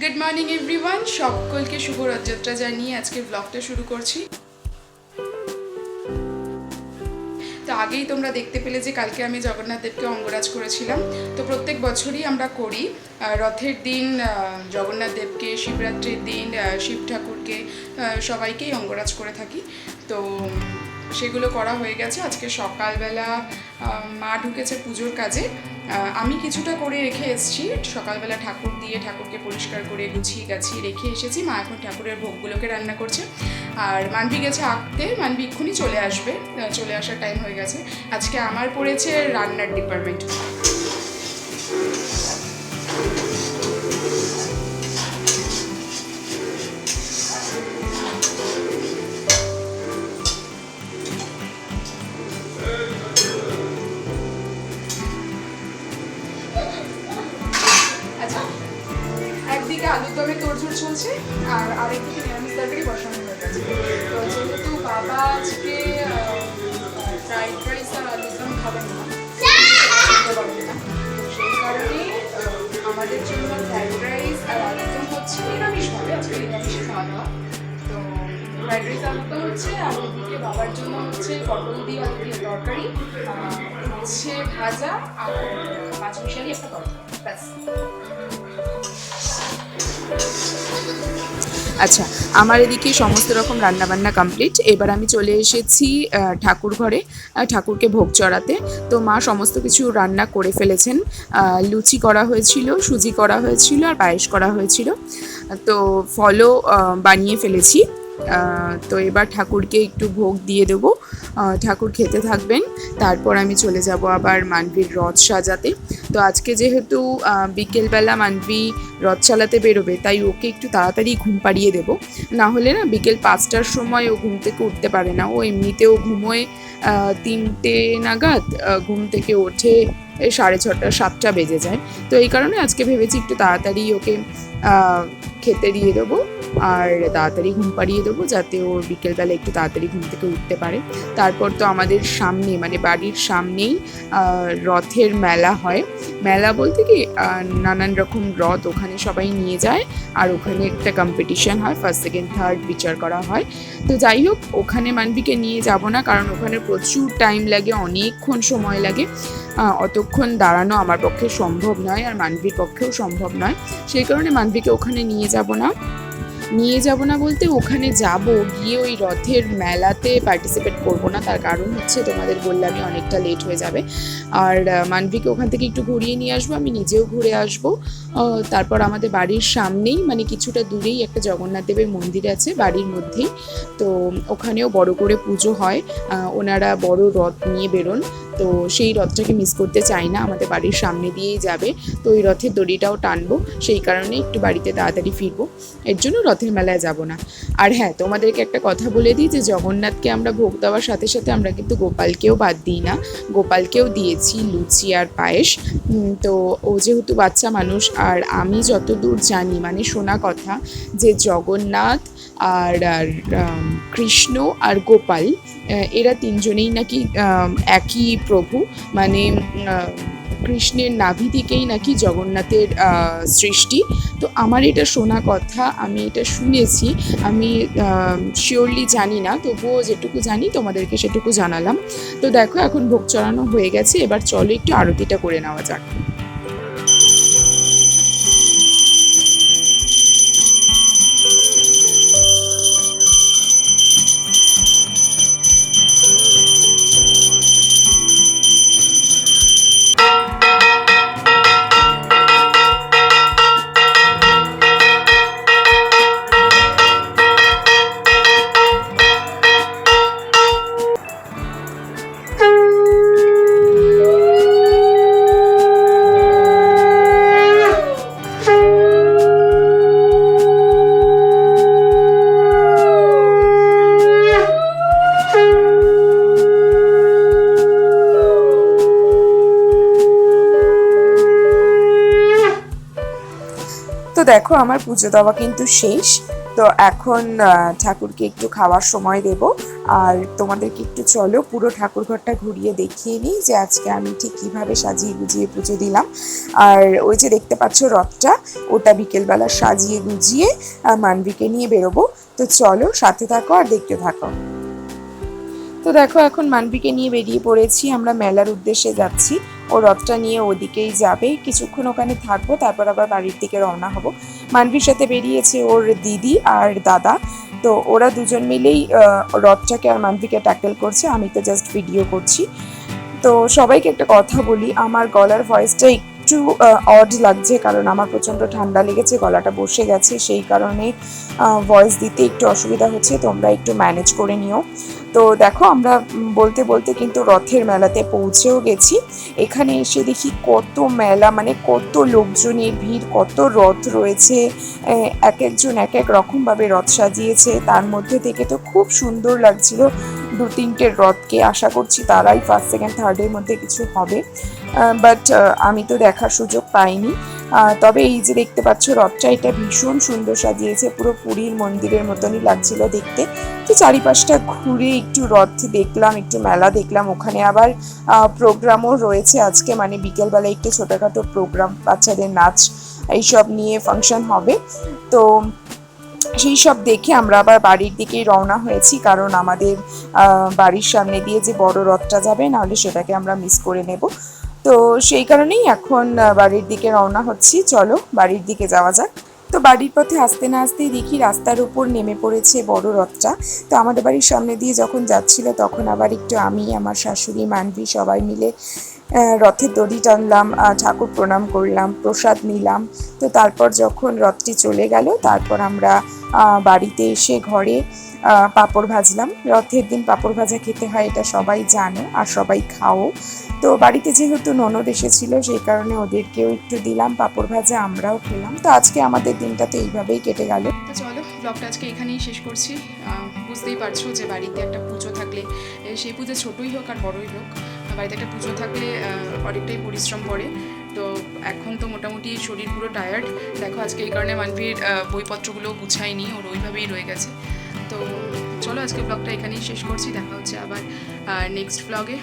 Good morning everyone, সকলকে শুভ রথযাত্রা জানিয়ে আজকে ব্লগটা শুরু করছি। তো আগেই তোমরা দেখতে পেলে যে কালকে আমি জগন্নাথ দেবকে অঙ্গরাজ করেছিলাম। তো প্রত্যেক বছরই আমরা করি রথের দিন জগন্নাথ দেবকে, শিবরাত্রির দিন শিব ঠাকুরকে, সবাইকেই অঙ্গরাজ করে থাকি। তো সেগুলো করা হয়ে গেছে। আজকে সকালবেলা মা ঢুকেছে পুজোর কাজে, আমি কিছুটা করে রেখে এসেছি। সকালবেলা ঠাকুর দিয়ে ঠাকুরকে পরিষ্কার করে গুছিয়ে গাছিয়ে রেখে এসেছি। মা এখন ঠাকুরের ভোগগুলোকে রান্না করছে, আর মানবি গেছে আঁকতে। মানবি এক্ষুনি চলে আসবে, চলে আসার টাইম হয়ে গেছে। আজকে আমার পড়েছে রান্নার ডিপার্টমেন্ট। একদিকে আলুর দমে তোড়জোড় চলছে, আর আরেকদিকে নিরামিষ তরকারি বসানো হয়ে গেছে। তো যেহেতু বাবা আজকে ফ্রাইড রাইস আর আলুর দম খাবেন না, সেই কারণে আমাদের জন্য ফ্রাইড রাইস আর আলুর দম হচ্ছে নিরামিষভাবে। আজকে নিরামিষে খাওয়া দাওয়া। তো ফ্রাইড রাইস আলুর দম হচ্ছে, আর ওদিকে বাবার জন্য হচ্ছে পটল দিয়ে আলু দিয়ে তরকারি, হচ্ছে ভাজা আর পাঁচমিশালি একটা তরকারি, ব্যাস। আচ্ছা, আমার এদিকে সমস্ত রকম রান্নাবান্না কমপ্লিট। এবার আমি চলে এসেছি ঠাকুর ঘরে ঠাকুরকে ভোগ চড়াতে। তো মা সমস্ত কিছু রান্না করে ফেলেছেন। লুচি করা হয়েছিল, সুজি করা হয়েছিল, আর পায়েস করা হয়েছিল। তো ফলও বানিয়ে ফেলেছি। তো এবার ঠাকুরকে একটু ভোগ দিয়ে দেবো, ঠাকুর খেতে থাকবেন। তারপর আমি চলে যাব আবার মানবির রথ সাজাতে। তো আজকে যেহেতু বিকেলবেলা মানবি রথ চালাতে বেরোবে, তাই ওকে একটু তাড়াতাড়ি ঘুম পাড়িয়ে দেবো। না হলে না বিকেল 5টার সময় ও ঘুম থেকে উঠতে পারে না। ও এমনিতেও ঘুমোয় 3টে নাগাদ, ঘুম থেকে ওঠে 6:30 7টা বেজে যায়। তো এই কারণে আজকে ভেবেছি একটু তাড়াতাড়ি ওকে খেতে দিয়ে দেবো আর তাড়াতাড়ি ঘুম পাড়িয়ে দেবো, যাতে ও বিকেলবেলা একটু তাড়াতাড়ি ঘুম থেকে উঠতে পারে। তারপর তো আমাদের সামনে মানে বাড়ির সামনেই রথের মেলা হয়। মেলা বলতে কি নানান রকম রথ ওখানে সবাই নিয়ে যায়, আর ওখানে একটা কম্পিটিশন হয়, ফার্স্ট সেকেন্ড থার্ড বিচার করা হয়। তো যাই হোক, ওখানে মানবিকে নিয়ে যাব না, কারণ ওখানে প্রচুর টাইম লাগে, অনেকক্ষণ সময় লাগে। অতক্ষণ দাঁড়ানো আমার পক্ষে সম্ভব নয়, আর মানবির পক্ষেও সম্ভব নয়। সেই কারণে মানবিকে ওখানে নিয়ে যাব না। বলতে ওখানে যাব গিয়ে ওই রথের মেলাতে পার্টিসিপেট করব না। তার কারণ হচ্ছে, তোমাদের বললামই, অনেকটা লেট হয়ে যাবে। আর মানবিকে ওখান থেকে একটু ঘুরিয়ে নিয়ে আসবো, আমি নিজেও ঘুরে আসবো। তারপর আমাদের বাড়ির সামনেই মানে কিছুটা দূরেই একটা জগন্নাথ দেবের মন্দির আছে বাড়ির মধ্যেই। তো ওখানেও বড় করে পুজো হয়, ওনারা বড় রথ নিয়ে বেরোন। তো সেই রথটাকে মিস করতে চাই না, আমাদের বাড়ির সামনে দিয়েই যাবে। তো ওই রথের দড়িটাও টানবো, সেই কারণে একটু বাড়িতে তাড়াতাড়ি ফিরবো, এর জন্য রথের মেলায় যাব না। আর হ্যাঁ, তোমাদেরকে একটা কথা বলে দিই যে জগন্নাথকে আমরা ভোগ দেওয়ার সাথে সাথে আমরা কিন্তু গোপালকেও বাদ দিই না। গোপালকেও দিয়েছি লুচি আর পায়েস। তো ও যেহেতু বাচ্চা মানুষ, আর আমি যতদূর জানি মানে শোনা কথা, যে জগন্নাথ আর কৃষ্ণ আর গোপাল, এরা তিনজনেই নাকি একই প্রভু। মানে কৃষ্ণের নাভি থেকেই নাকি জগন্নাথের সৃষ্টি। তো আমার এটা শোনা কথা, আমি এটা শুনেছি, আমি শিওরলি জানি না, তবুও যেটুকু জানি তোমাদেরকে সেটুকু জানালাম। তো দেখো, এখন ভোগ চড়ানো হয়ে গেছে, এবার চলো একটু আরতিটা করে নেওয়া যাক। তো দেখো, আমার পুজো দেওয়া কিন্তু শেষ। তো এখন ঠাকুরকে একটু খাওয়ার সময় দেব। আর তোমাদেরকে একটু চলো পুরো ঠাকুর ঘরটা ঘুরিয়ে দেখিয়ে নিই যে আজকে আমি ঠিক কীভাবে সাজিয়ে গুজিয়ে পুজো দিলাম। আর ওই যে দেখতে পাচ্ছ রথটা, ওটা বিকেলবেলা সাজিয়ে গুজিয়ে মানবিকে নিয়ে বেরোবো। তো চলো সাথে থাকো আর দেখতে থাকো। তো দেখো এখন মানবিকে নিয়ে বেরিয়ে পড়েছি, আমরা মেলার উদ্দেশ্যে যাচ্ছি। ও রথটা নিয়ে ওদিকেই যাবে, কিছুক্ষণ ওখানে থাকবো, তারপর আবার বাড়ির দিকে রওনা হব। মানবির সাথে বেরিয়েছে ওর দিদি আর দাদা। তো ওরা দুজন মিলেই রথটাকে আর মানবিকে ট্যাকেল করছে, আমি তো জাস্ট ভিডিও করছি। তো সবাইকে একটা কথা বলি, আমার গলার ভয়েসটা একটু অড লাগছে, কারণ আমার প্রচণ্ড ঠান্ডা লেগেছে, গলাটা বসে গেছে, সেই কারণে ভয়েস দিতে একটু অসুবিধা হচ্ছে, তোমরা একটু ম্যানেজ করে নিও। তো দেখো আমরা বলতে বলতে কিন্তু রথের মেলাতে পৌঁছেও গেছি। এখানে এসে দেখি কত মেলা, মানে কত লোকজনের ভিড়, কত রথ রয়েছে, এক একজন এক এক রকমভাবে রথ সাজিয়েছে। তার মধ্যে থেকে তো খুব সুন্দর লাগছিল 2-3টে রথকে। আশা করছি তারাই ফার্স্ট সেকেন্ড থার্ডের মধ্যে কিছু হবে, বাট আমি তো দেখার সুযোগ পাইনি। তবে এই যে দেখতে পাচ্ছ রথটা, এটা ভীষণ সুন্দর সাজিয়েছে, পুরো পুরীর মন্দিরের মতনই লাগছিল দেখতে। তো চারিপাশটা ঘুরে একটু রথ দেখলাম, একটু মেলা দেখলাম। ওখানে আবার প্রোগ্রামও রয়েছে আজকে, মানে বিকেলবেলা একটু ছোটোখাটো প্রোগ্রাম, বাচ্চাদের নাচ এইসব নিয়ে ফাংশন হবে। তো সেই সব দেখে আমরা আবার বাড়ির দিকেই রওনা হয়েছি, কারণ আমাদের বাড়ির সামনে দিয়ে যে বড় রথটা যাবে, নাহলে সেটাকে আমরা মিস করে নেব। তো সেই কারণেই এখন বাড়ির দিকে রওনা হচ্ছি, চলো বাড়ির দিকে যাওয়া যাক। তো বাড়ির পথে আসতে না আসতেই দেখি রাস্তার উপর নেমে পড়েছে বড় রথটা। তো আমাদের বাড়ির সামনে দিয়ে যখন যাচ্ছিল, তখন আবার একটু আমি, আমার শাশুড়ি, মানভি সবাই মিলে রথের দড়ি টানলাম, ঠাকুর প্রণাম করলাম, প্রসাদ নিলাম। তো তারপর যখন রথটি চলে গেল, তারপর আমরা বাড়িতে এসে ঘরে পাঁপড় ভাজলাম। রথের দিন পাঁপড় ভাজা খেতে হয়, এটা সবাই জানো আর সবাই খাও। তো বাড়িতে যেহেতু ননদ এসেছিল, সেই কারণে ওদেরকেও একটু দিলাম পাঁপড় ভাজা, আমরাও খেলাম। তো আজকে আমাদের দিনটা তো এইভাবেই কেটে গেল। তো চলো ব্লগটা আজকে এখানেই শেষ করছি। বুঝতেই পারছো যে বাড়িতে একটা পুজো থাকলে, সেই পুজো ছোটোই হোক আর বড়োই হোক, বাড়িতে একটা পুজো থাকলে অনেকটাই পরিশ্রম পড়ে। তো এখন তো মোটামুটি শরীর পুরো টায়ার্ড। দেখো আজকে এই কারণে মানভীর বইপত্রগুলো গুছাইনি, ওর ওইভাবেই রয়ে গেছে। তো চলো আজকে ব্লগটা এখানেই শেষ করছি, দেখা হচ্ছে আবার নেক্সট ব্লগে।